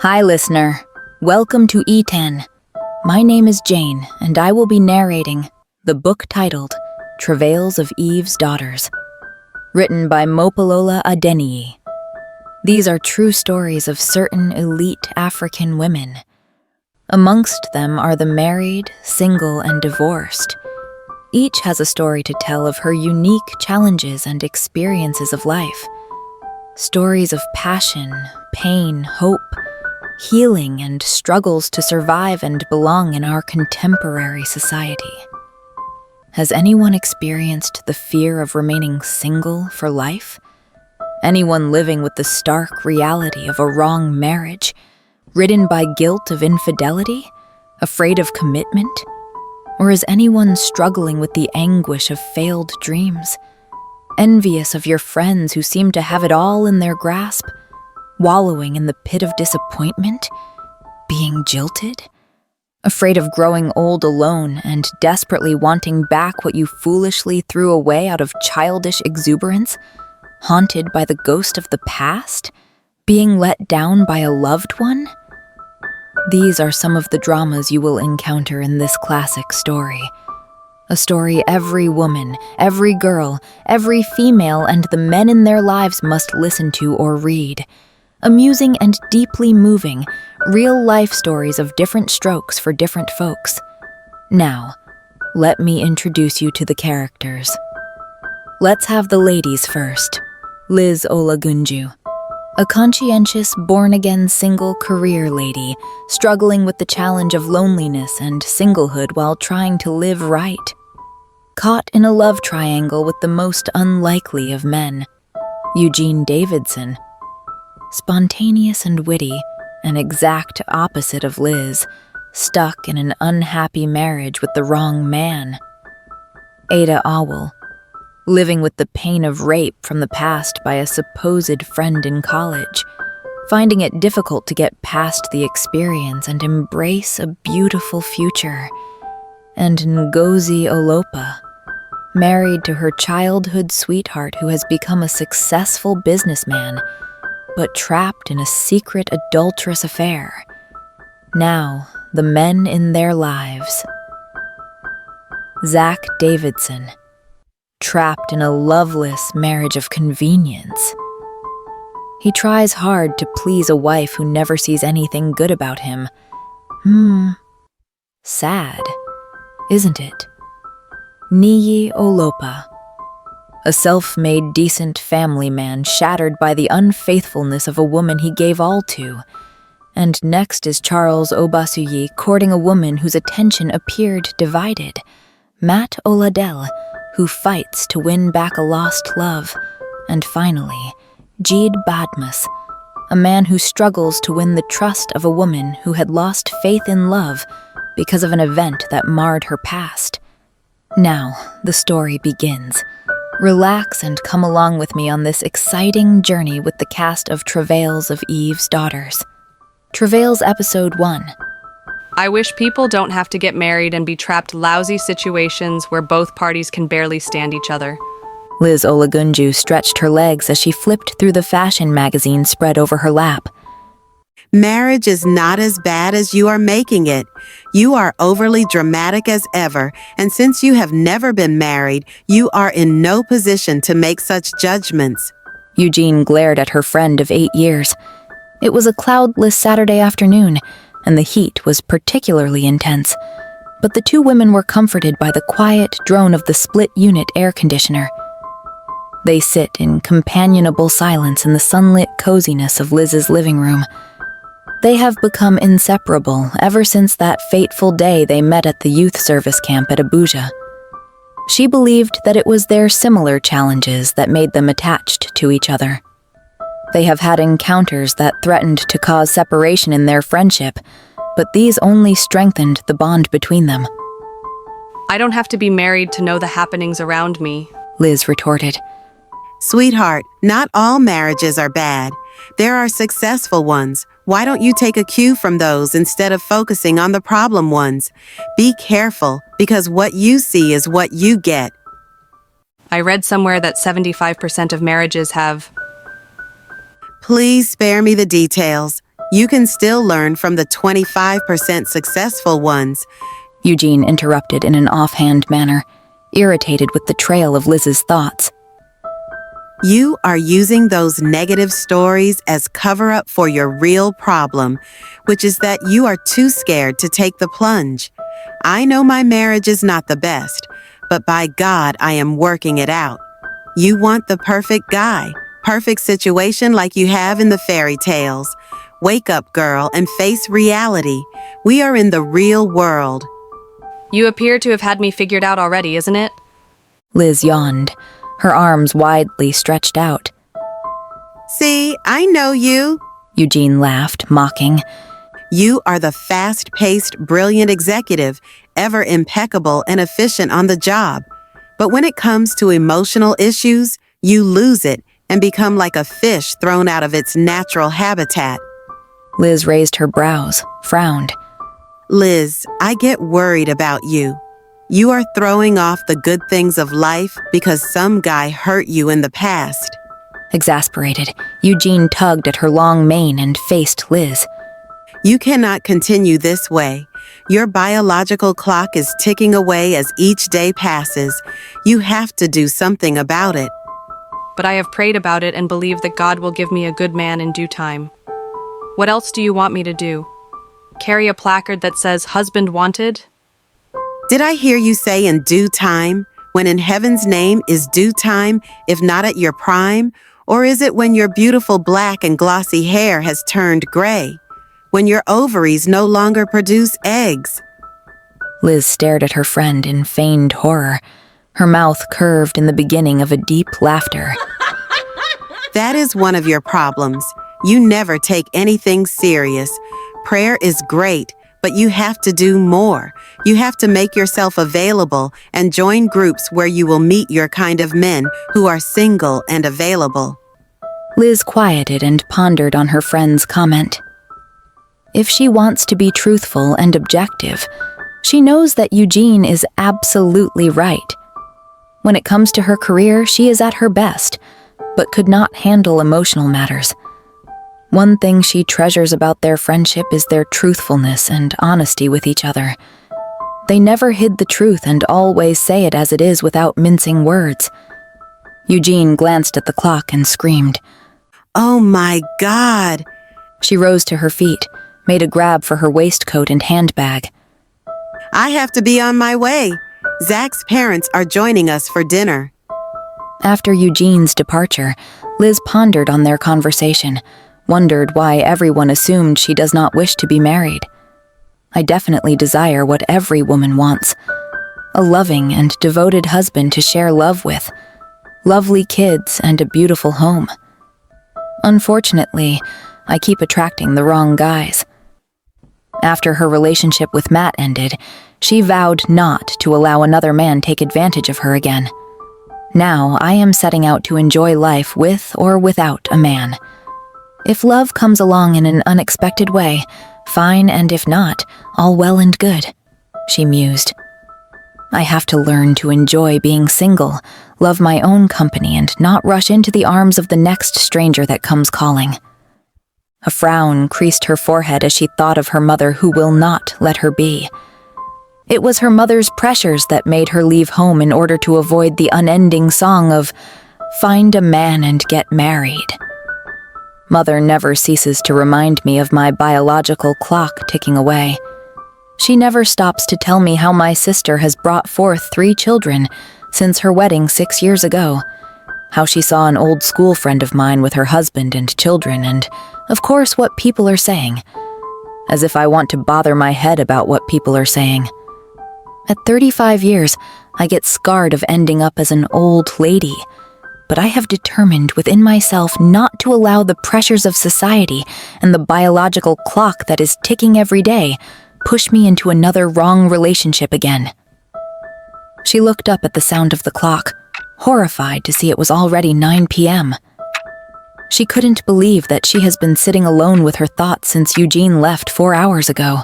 Hi, listener. Welcome to E10. My name is Jane, and I will be narrating the book titled Travails of Eve's Daughters, written by Mopalola Adeniyi. These are true stories of certain elite African women. Amongst them are the married, single, and divorced. Each has a story to tell of her unique challenges and experiences of life. Stories of passion, pain, hope, healing, and struggles to survive and belong in our contemporary society. Has anyone experienced the fear of remaining single for life? Anyone living with the stark reality of a wrong marriage, ridden by guilt of infidelity, afraid of commitment? Or is anyone struggling with the anguish of failed dreams, envious of your friends who seem to have it all in their grasp, wallowing in the pit of disappointment, being jilted? Afraid of growing old alone and desperately wanting back what you foolishly threw away out of childish exuberance? Haunted by the ghost of the past? Being let down by a loved one? These are some of the dramas you will encounter in this classic story. A story every woman, every girl, every female, and the men in their lives must listen to or read. Amusing and deeply moving, real-life stories of different strokes for different folks. Now, let me introduce you to the characters. Let's have the ladies first. Liz Olagunju, a conscientious, born-again single career lady, struggling with the challenge of loneliness and singlehood while trying to live right. Caught in a love triangle with the most unlikely of men. Eugene Davidson, spontaneous and witty, an exact opposite of Liz, stuck in an unhappy marriage with the wrong man. Ada Awell, living with the pain of rape from the past by a supposed friend in college, finding it difficult to get past the experience and embrace a beautiful future. And Ngozi Olopa, married to her childhood sweetheart who has become a successful businessman, but trapped in a secret adulterous affair. Now, the men in their lives. Zach Davidson, trapped in a loveless marriage of convenience. He tries hard to please a wife who never sees anything good about him. Sad, isn't it? Niyi Olopa, a self-made decent family man shattered by the unfaithfulness of a woman he gave all to. And next is Charles Obasuyi courting a woman whose attention appeared divided. Matt Oladel, who fights to win back a lost love. And finally, Jeed Badmus, a man who struggles to win the trust of a woman who had lost faith in love because of an event that marred her past. Now, the story begins. Relax and come along with me on this exciting journey with the cast of Travails of Eve's Daughters. Travails Episode 1. I wish people don't have to get married and be trapped lousy situations where both parties can barely stand each other. Liz Olagunju stretched her legs as she flipped through the fashion magazine spread over her lap. Marriage is not as bad as you are making it. You are overly dramatic as ever, and since you have never been married, you are in no position to make such judgments. Eugene glared at her friend of 8 years. It was a cloudless Saturday afternoon, and the heat was particularly intense. But the two women were comforted by the quiet drone of the split-unit air conditioner. They sit in companionable silence in the sunlit coziness of Liz's living room. They have become inseparable ever since that fateful day they met at the youth service camp at Abuja. She believed that it was their similar challenges that made them attached to each other. They have had encounters that threatened to cause separation in their friendship, but these only strengthened the bond between them. I don't have to be married to know the happenings around me, Liz retorted. Sweetheart, not all marriages are bad. There are successful ones. Why don't you take a cue from those instead of focusing on the problem ones? Be careful, because what you see is what you get. I read somewhere that 75% of marriages have... Please spare me the details. You can still learn from the 25% successful ones. Eugene interrupted in an offhand manner, irritated with the trail of Liz's thoughts. You are using those negative stories as cover-up for your real problem, which is that you are too scared to take the plunge. I know my marriage is not the best, but by God, I am working it out. You want the perfect guy, perfect situation like you have in the fairy tales. Wake up, girl, and face reality. We are in the real world. You appear to have had me figured out already, isn't it? Liz yawned, her arms widely stretched out. See, I know you. Eugene laughed, mocking. You are the fast-paced, brilliant executive, ever impeccable and efficient on the job. But when it comes to emotional issues, you lose it and become like a fish thrown out of its natural habitat. Liz raised her brows, frowned. Liz, I get worried about you. You are throwing off the good things of life because some guy hurt you in the past. Exasperated, Eugene tugged at her long mane and faced Liz. You cannot continue this way. Your biological clock is ticking away as each day passes. You have to do something about it. But I have prayed about it and believe that God will give me a good man in due time. What else do you want me to do? Carry a placard that says, "Husband wanted"? Did I hear you say in due time? When in heaven's name is due time, if not at your prime? Or is it when your beautiful black and glossy hair has turned gray? When your ovaries no longer produce eggs? Liz stared at her friend in feigned horror, her mouth curved in the beginning of a deep laughter. That is one of your problems. You never take anything serious. Prayer is great, but you have to do more. You have to make yourself available and join groups where you will meet your kind of men who are single and available. Liz quieted and pondered on her friend's comment. If she wants to be truthful and objective, she knows that Eugene is absolutely right. When it comes to her career, she is at her best, but could not handle emotional matters. One thing she treasures about their friendship is their truthfulness and honesty with each other. They never hid the truth and always say it as it is without mincing words. Eugene glanced at the clock and screamed. Oh my God! She rose to her feet, made a grab for her waistcoat and handbag. I have to be on my way. Zach's parents are joining us for dinner. After Eugene's departure, Liz pondered on their conversation, wondered why everyone assumed she does not wish to be married. I definitely desire what every woman wants: a loving and devoted husband to share love with, lovely kids, and a beautiful home. Unfortunately, I keep attracting the wrong guys. After her relationship with Matt ended, she vowed not to allow another man take advantage of her again. Now I am setting out to enjoy life with or without a man. If love comes along in an unexpected way, fine, and if not, all well and good, she mused. I have to learn to enjoy being single, love my own company, and not rush into the arms of the next stranger that comes calling. A frown creased her forehead as she thought of her mother who will not let her be. It was her mother's pressures that made her leave home in order to avoid the unending song of, "Find a man and get married." Mother never ceases to remind me of my biological clock ticking away. She never stops to tell me how my sister has brought forth 3 children since her wedding 6 years ago, how she saw an old school friend of mine with her husband and children, and, of course, what people are saying. As if I want to bother my head about what people are saying. At 35 years, I get scarred of ending up as an old lady, but I have determined within myself not to allow the pressures of society and the biological clock that is ticking every day push me into another wrong relationship again. She looked up at the sound of the clock, horrified to see it was already 9 p.m. She couldn't believe that she has been sitting alone with her thoughts since Eugene left 4 hours ago.